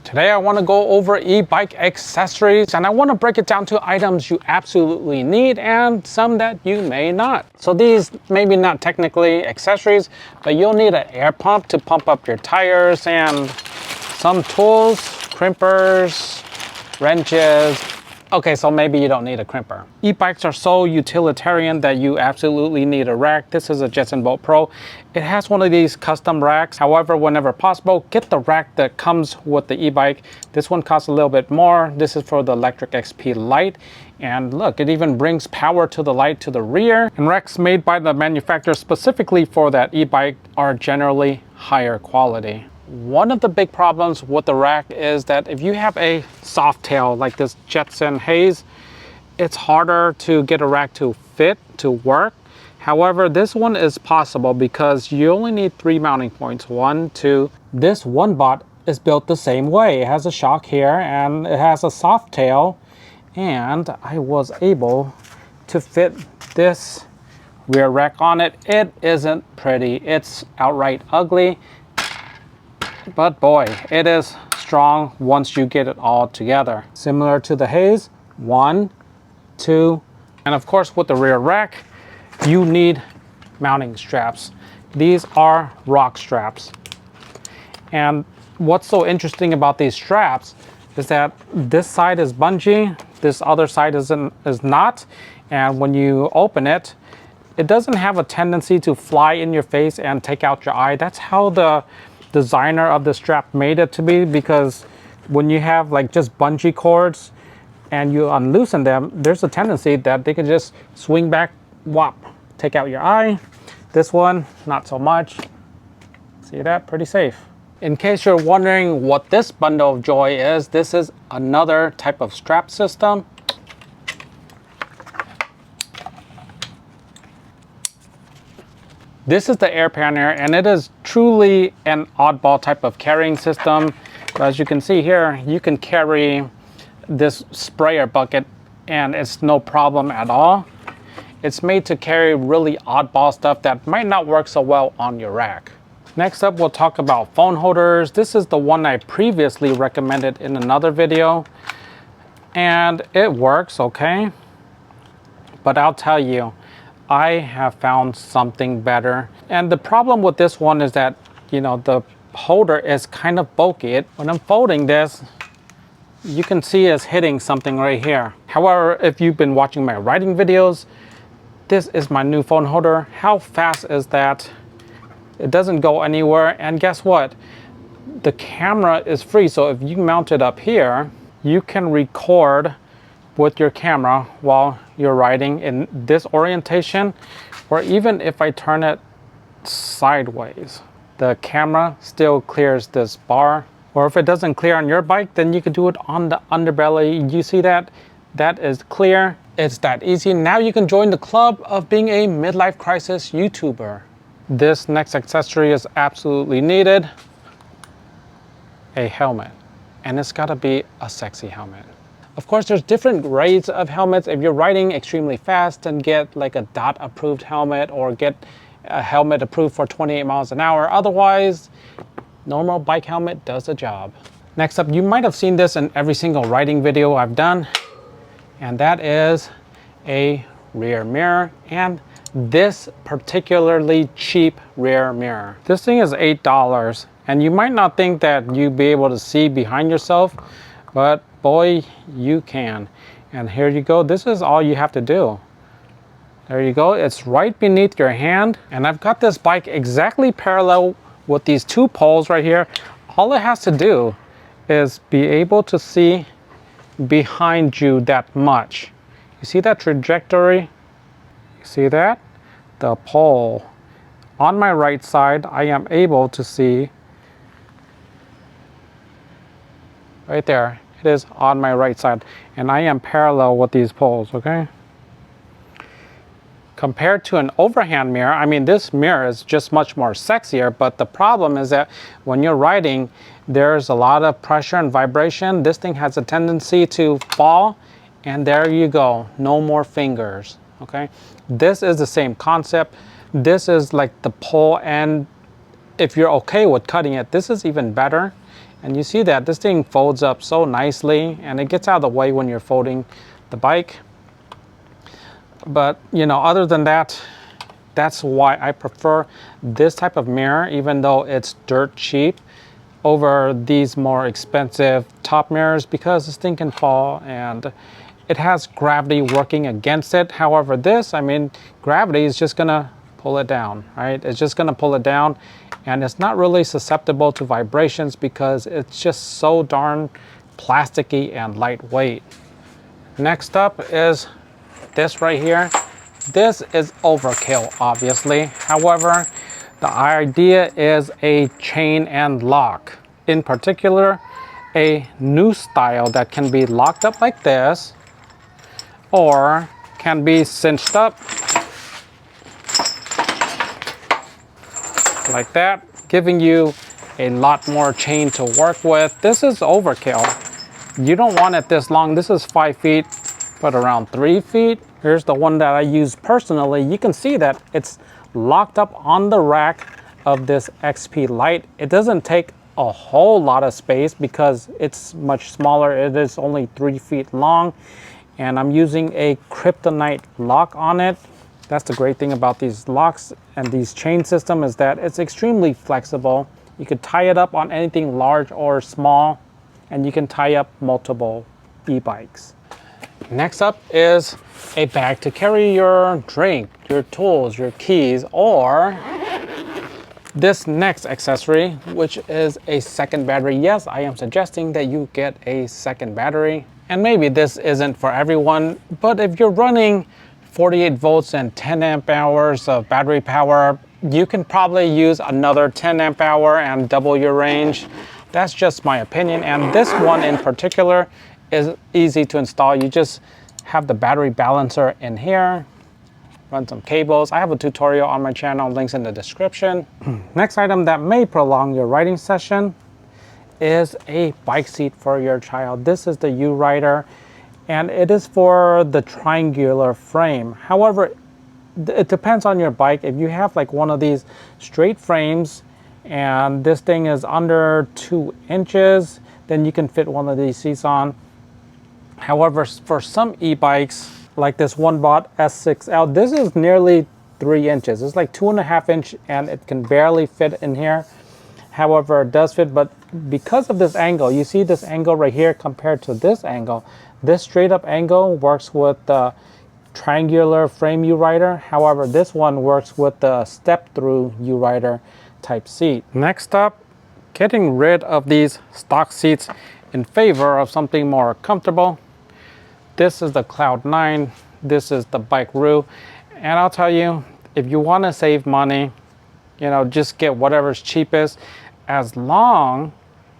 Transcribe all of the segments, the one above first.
Today I want to go over e-bike accessories, and I want to break it down to items you absolutely need and some that you may not. So these maybe not technically accessories, but you'll need an air pump to pump up your tires and some tools, crimpers, wrenches. Okay, so maybe you don't need a crimper. E-bikes are so utilitarian that you absolutely need a rack. This is a Jetson Bolt Pro. It has one of these custom racks. However, whenever possible, get the rack that comes with the e-bike. This one costs a little bit more. This is for the Electric XP Lite. And look, it even brings power to the light to the rear. And racks made by the manufacturer specifically for that e-bike are generally higher quality. One of the big problems with the rack is that if you have a soft tail like this Jetson Haze, it's harder to get a rack to fit, to work. However, this one is possible because you only need 3 mounting points. 1, 2. This one bot is built the same way. It has a shock here and it has a soft tail. And I was able to fit this rear rack on it. It isn't pretty. It's outright ugly. But boy, it is strong once you get it all together. Similar to the Haze, 1, 2, and of course with the rear rack, you need mounting straps. These are rock straps. And what's so interesting about these straps is that this side is bungee, this other side is not. And when you open it, it doesn't have a tendency to fly in your face and take out your eye. That's how the designer of the strap made it to be, because when you have like just bungee cords and you unloosen them, there's a tendency that they can just swing back, whop, take out your eye. This one, not so much. See that? Pretty safe. In case you're wondering what this bundle of joy is, this is another type of strap system. This is the air pannier, and it is truly an oddball type of carrying system. But as you can see here, you can carry this sprayer bucket and it's no problem at all. It's made to carry really oddball stuff that might not work so well on your rack. Next up, we'll talk about phone holders. This is the one I previously recommended in another video, and it works okay. But I'll tell you, I have found something better. And the problem with this one is that, you know, the holder is kind of bulky. When I'm folding this, you can see it's hitting something right here. However, if you've been watching my writing videos, this is my new phone holder. How fast is that? It doesn't go anywhere. And guess what? The camera is free. So if you mount it up here, you can record with your camera while you're writing in this orientation, or even if I turn it sideways, the camera still clears this bar. Or if it doesn't clear on your bike, then you can do it on the underbelly. You see that? That is clear. It's that easy. Now you can join the club of being a midlife crisis YouTuber. This next accessory is absolutely needed. A helmet. And it's gotta be a sexy helmet. Of course, there's different grades of helmets. If you're riding extremely fast, then get like a DOT approved helmet, or get a helmet approved for 28 miles an hour. Otherwise, normal bike helmet does the job. Next up, you might have seen this in every single riding video I've done, and that is a rear mirror, and this particularly cheap rear mirror. This thing is $8, and you might not think that you'd be able to see behind yourself, but boy, you can. And here you go. This is all you have to do. There you go. It's right beneath your hand. And I've got this bike exactly parallel with these two poles right here. All it has to do is be able to see behind you that much. You see that trajectory? You see that? The pole. On my right side, I am able to see right there. It is on my right side, and I am parallel with these poles, okay? Compared to an overhand mirror, I mean, this mirror is just much more sexier, but the problem is that when you're riding, there's a lot of pressure and vibration. This thing has a tendency to fall, and there you go, no more fingers, okay? This is the same concept. This is like the pole, and if you're okay with cutting it, this is even better. And you see that this thing folds up so nicely, and it gets out of the way when you're folding the bike. But you know, other than that, that's why I prefer this type of mirror, even though it's dirt cheap, over these more expensive top mirrors, because this thing can fall and it has gravity working against it. However, this, I mean, gravity is just gonna pull it down, right? It's just gonna pull it down, and it's not really susceptible to vibrations because it's just so darn plasticky and lightweight. Next up is this right here. This is overkill, obviously. However, the idea is a chain and lock. In particular, a new style that can be locked up like this, or can be cinched up like that, giving you a lot more chain to work with. This is overkill. You don't want it this long. This is 5 feet, but around 3 feet. Here's the one that I use personally. You can see that it's locked up on the rack of this XP Lite. It doesn't take a whole lot of space because it's much smaller. It is only 3 feet long, and I'm using a kryptonite lock on it. That's the great thing about these locks and these chain system, is that it's extremely flexible. You could tie it up on anything large or small, and you can tie up multiple e-bikes. Next up is a bag to carry your drink, your tools, your keys, or this next accessory, which is a second battery. Yes, I am suggesting that you get a second battery. And maybe this isn't for everyone, but if you're running 48 volts and 10 amp hours of battery power, you can probably use another 10 amp hour and double your range. That's just my opinion. And this one in particular is easy to install. You just have the battery balancer in here, run some cables. I have a tutorial on my channel, links in the description. Next item that may prolong your riding session is a bike seat for your child. This is the U-Rider, and it is for the triangular frame. However, it depends on your bike. If you have like one of these straight frames and this thing is under 2 inches, then you can fit one of these seats on. However, for some e-bikes, like this one bought S6L, this is nearly 3 inches. It's like 2.5 inch, and it can barely fit in here. However, it does fit, but because of this angle, you see this angle right here compared to this angle, this straight up angle works with the triangular frame U-Rider. However, this one works with the step through U-Rider type seat. Next up, getting rid of these stock seats in favor of something more comfortable. This is the Cloud 9. This is the Bike Roo. And I'll tell you, if you want to save money, you know, just get whatever's cheapest, as long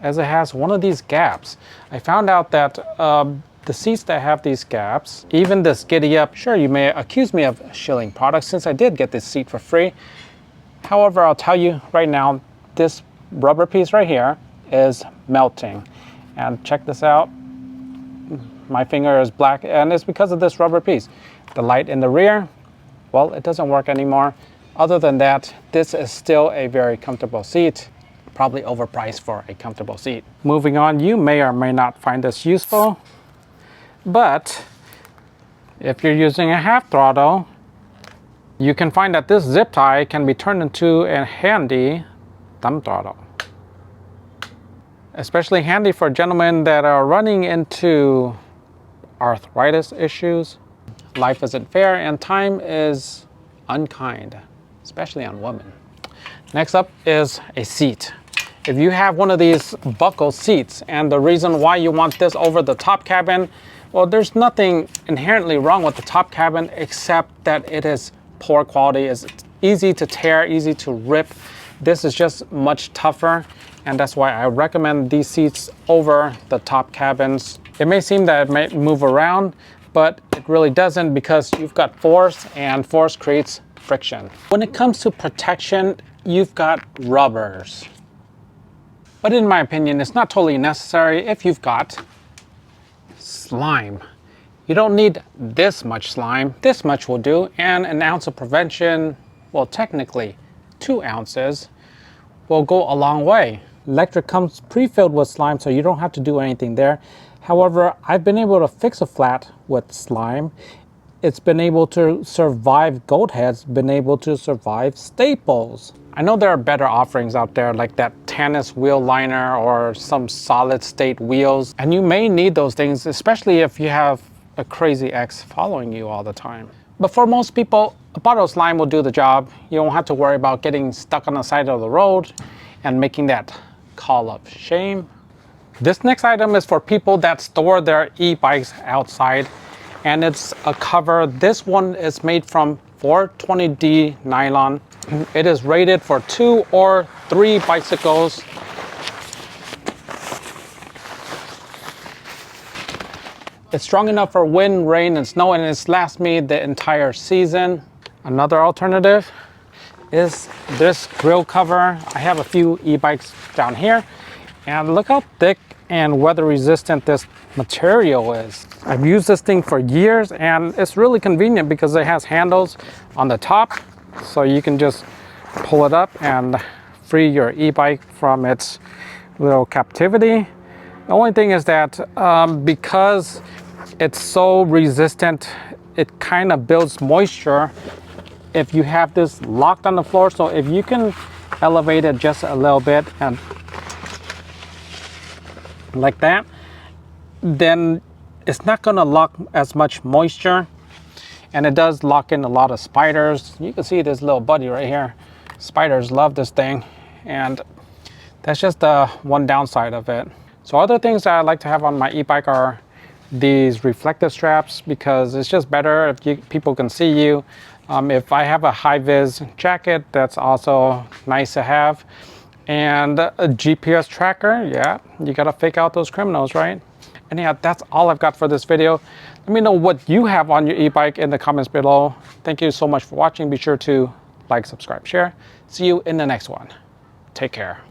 as it has one of these gaps. I found out that the seats that have these gaps, even this Giddy Up, sure, you may accuse me of shilling products since I did get this seat for free. However, I'll tell you right now, this rubber piece right here is melting. And check this out. My finger is black, and it's because of this rubber piece. The light in the rear, well, it doesn't work anymore. Other than that, this is still a very comfortable seat, probably overpriced for a comfortable seat. Moving on, you may or may not find this useful, but if you're using a half throttle, you can find that this zip tie can be turned into a handy thumb throttle. Especially handy for gentlemen that are running into arthritis issues. Life isn't fair and time is unkind, especially on women. Next up is a seat. If you have one of these buckle seats, and the reason why you want this over the top cabin, well, there's nothing inherently wrong with the top cabin except that it is poor quality. It's easy to tear, easy to rip. This is just much tougher, and that's why I recommend these seats over the top cabins. It may seem that it may move around, but it really doesn't, because you've got force, and force creates friction. When it comes to protection, you've got rubbers. But in my opinion, it's not totally necessary if you've got slime. You don't need this much slime. This much will do, and an ounce of prevention, well, technically 2 ounces, will go a long way. Electric comes pre-filled with slime, so you don't have to do anything there. However, I've been able to fix a flat with slime. It's been able to survive goat heads, been able to survive staples. I know there are better offerings out there like that Tannis wheel liner or some solid state wheels, and you may need those things, especially if you have a crazy ex following you all the time. But for most people, a bottle of slime will do the job. You don't have to worry about getting stuck on the side of the road and making that call of shame. This next item is for people that store their e-bikes outside, and it's a cover. This one is made from 420D nylon. It is rated for 2 or 3 bicycles. It's strong enough for wind, rain, and snow, and it's last me the entire season. Another alternative is this grill cover. I have a few e-bikes down here, and look how thick and weather resistant this material is. I've used this thing for years, and it's really convenient because it has handles on the top, so you can just pull it up and free your e-bike from its little captivity. The only thing is that because it's so resistant, it kind of builds moisture if you have this locked on the floor. So if you can elevate it just a little bit and like that, then it's not going to lock as much moisture, and it does lock in a lot of spiders. You can see this little buddy right here. Spiders love this thing, and that's just the one downside of it. So other things that I like to have on my e-bike are these reflective straps, because it's just better if people can see you. If I have a high-vis jacket, that's also nice to have. And a GPS tracker, yeah, you gotta fake out those criminals, right? And yeah, that's all I've got for this video. Let me know what you have on your e-bike in the comments below. Thank you so much for watching. Be sure to like, subscribe, share. See you in the next one. Take care.